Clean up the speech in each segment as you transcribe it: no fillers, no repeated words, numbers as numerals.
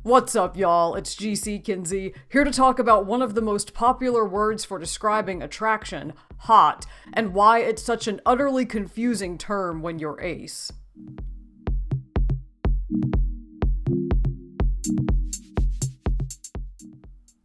What's up, y'all? It's GC Kinsey, here to talk about one of the most popular words for describing attraction, hot, and why it's such an utterly confusing term when you're ace.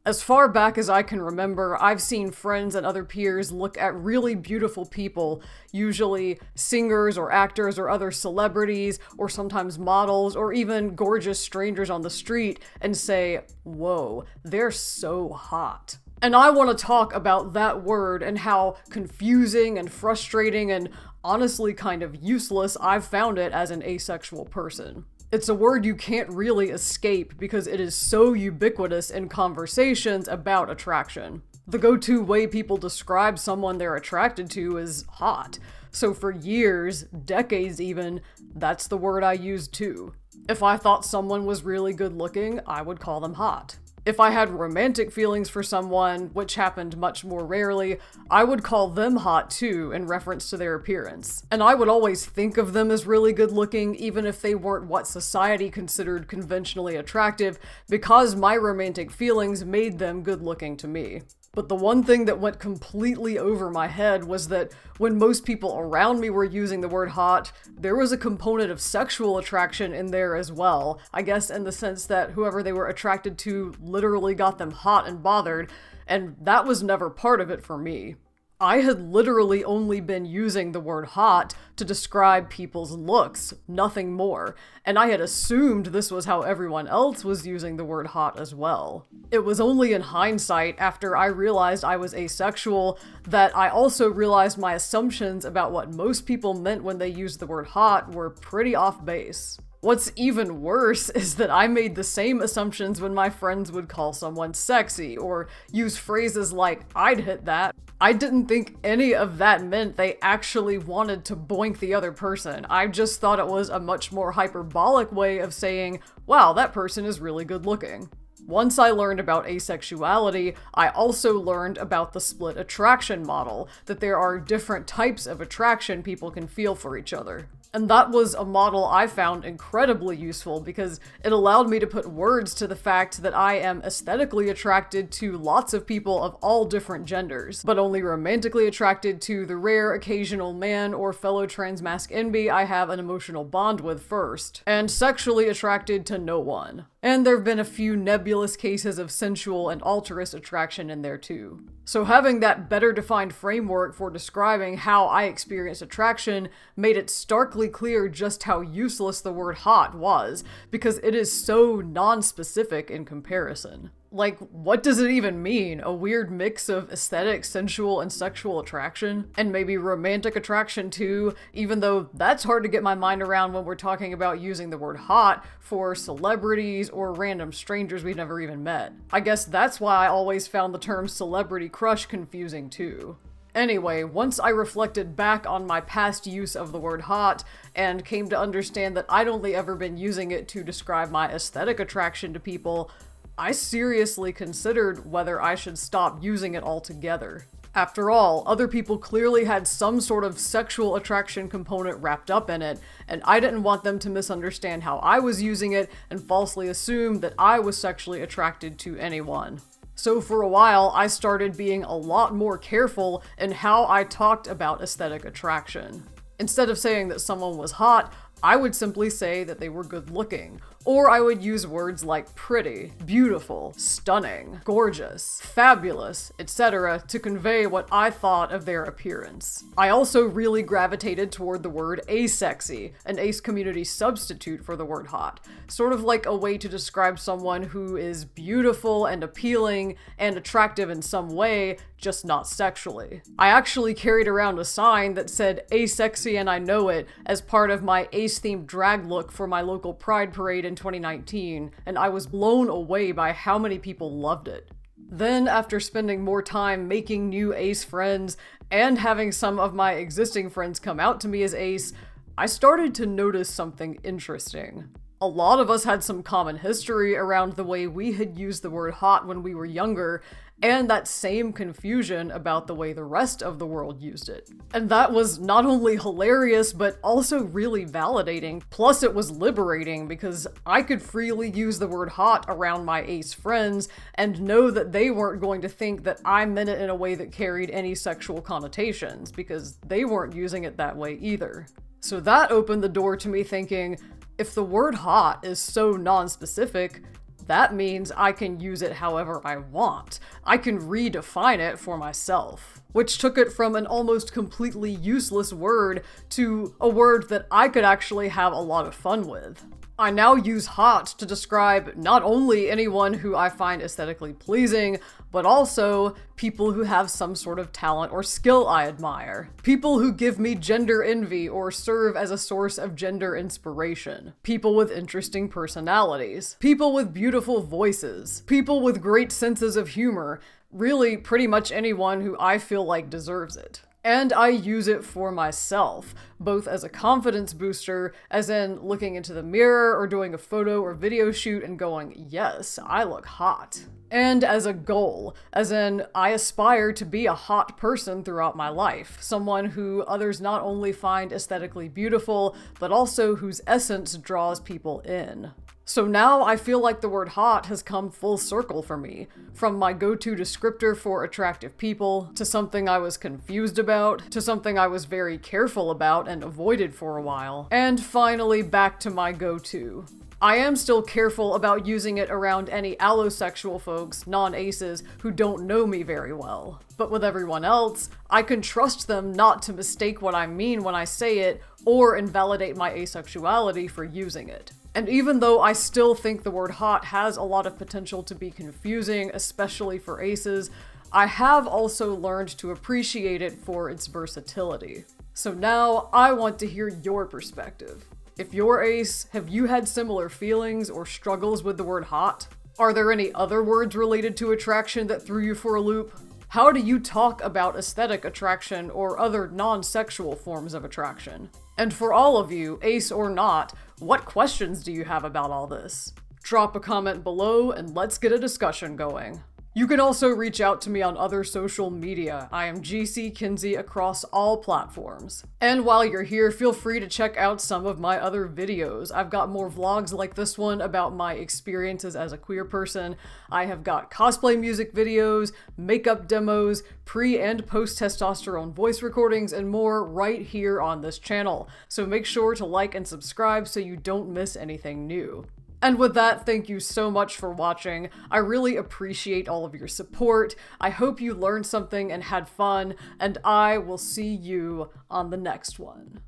As far back as I can remember, I've seen friends and other peers look at really beautiful people, usually singers or actors or other celebrities, or sometimes models, or even gorgeous strangers on the street, and say, whoa, they're so hot. And I want to talk about that word and how confusing and frustrating and honestly kind of useless I've found it as an asexual person. It's a word you can't really escape because it is so ubiquitous in conversations about attraction. The go-to way people describe someone they're attracted to is hot. So for years, decades even, that's the word I used too. If I thought someone was really good looking, I would call them hot. If I had romantic feelings for someone, which happened much more rarely, I would call them hot too in reference to their appearance. And I would always think of them as really good looking, even if they weren't what society considered conventionally attractive, because my romantic feelings made them good looking to me. But the one thing that went completely over my head was that when most people around me were using the word hot, there was a component of sexual attraction in there as well. I guess in the sense that whoever they were attracted to literally got them hot and bothered, and that was never part of it for me. I had literally only been using the word hot to describe people's looks, nothing more, and I had assumed this was how everyone else was using the word hot as well. It was only in hindsight, after I realized I was asexual, that I also realized my assumptions about what most people meant when they used the word hot were pretty off base. What's even worse is that I made the same assumptions when my friends would call someone sexy, or use phrases like, "I'd hit that." I didn't think any of that meant they actually wanted to boink the other person. I just thought it was a much more hyperbolic way of saying, wow, that person is really good looking. Once I learned about asexuality, I also learned about the split attraction model, that there are different types of attraction people can feel for each other. And that was a model I found incredibly useful because it allowed me to put words to the fact that I am aesthetically attracted to lots of people of all different genders, but only romantically attracted to the rare occasional man or fellow transmasc NB I have an emotional bond with first, and sexually attracted to no one. And there have been a few nebulous cases of sensual and altruist attraction in there too. So having that better defined framework for describing how I experience attraction made it starkly clear just how useless the word hot was, because it is so non-specific in comparison. Like, what does it even mean? A weird mix of aesthetic, sensual, and sexual attraction? And maybe romantic attraction too, even though that's hard to get my mind around when we're talking about using the word hot for celebrities or random strangers we've never even met. I guess that's why I always found the term celebrity crush confusing too. Anyway, once I reflected back on my past use of the word hot and came to understand that I'd only ever been using it to describe my aesthetic attraction to people, I seriously considered whether I should stop using it altogether. After all, other people clearly had some sort of sexual attraction component wrapped up in it, and I didn't want them to misunderstand how I was using it and falsely assume that I was sexually attracted to anyone. So for a while, I started being a lot more careful in how I talked about aesthetic attraction. Instead of saying that someone was hot, I would simply say that they were good looking, or I would use words like pretty, beautiful, stunning, gorgeous, fabulous, etc. to convey what I thought of their appearance. I also really gravitated toward the word asexy, an ace community substitute for the word hot, sort of like a way to describe someone who is beautiful and appealing and attractive in some way, just not sexually. I actually carried around a sign that said asexy and I know it as part of my ace-themed drag look for my local pride parade in 2019, and I was blown away by how many people loved it. Then, after spending more time making new ace friends and having some of my existing friends come out to me as ace, I started to notice something interesting. A lot of us had some common history around the way we had used the word hot when we were younger, and that same confusion about the way the rest of the world used it. And that was not only hilarious, but also really validating. Plus it was liberating because I could freely use the word hot around my ace friends and know that they weren't going to think that I meant it in a way that carried any sexual connotations, because they weren't using it that way either. So that opened the door to me thinking, if the word hot is so non-specific, that means I can use it however I want. I can redefine it for myself. Which took it from an almost completely useless word to a word that I could actually have a lot of fun with. I now use hot to describe not only anyone who I find aesthetically pleasing, but also people who have some sort of talent or skill I admire. People who give me gender envy or serve as a source of gender inspiration. People with interesting personalities. People with beautiful voices. People with great senses of humor. Really, pretty much anyone who I feel like deserves it. And I use it for myself, both as a confidence booster, as in looking into the mirror or doing a photo or video shoot and going, yes, I look hot. And as a goal, as in I aspire to be a hot person throughout my life, someone who others not only find aesthetically beautiful, but also whose essence draws people in. So now I feel like the word hot has come full circle for me, from my go-to descriptor for attractive people, to something I was confused about, to something I was very careful about and avoided for a while, and finally back to my go-to. I am still careful about using it around any allosexual folks, non-aces, who don't know me very well. But with everyone else, I can trust them not to mistake what I mean when I say it, or invalidate my asexuality for using it. And even though I still think the word hot has a lot of potential to be confusing, especially for aces, I have also learned to appreciate it for its versatility. So now I want to hear your perspective. If you're ace, have you had similar feelings or struggles with the word hot? Are there any other words related to attraction that threw you for a loop? How do you talk about aesthetic attraction or other non-sexual forms of attraction? And for all of you, ace or not, what questions do you have about all this? Drop a comment below and let's get a discussion going. You can also reach out to me on other social media. I am GC Kinsey across all platforms. And while you're here, feel free to check out some of my other videos. I've got more vlogs like this one about my experiences as a queer person. I have got cosplay music videos, makeup demos, pre- and post-testosterone voice recordings, and more right here on this channel. So make sure to like and subscribe so you don't miss anything new. And with that, thank you so much for watching. I really appreciate all of your support. I hope you learned something and had fun, and I will see you on the next one.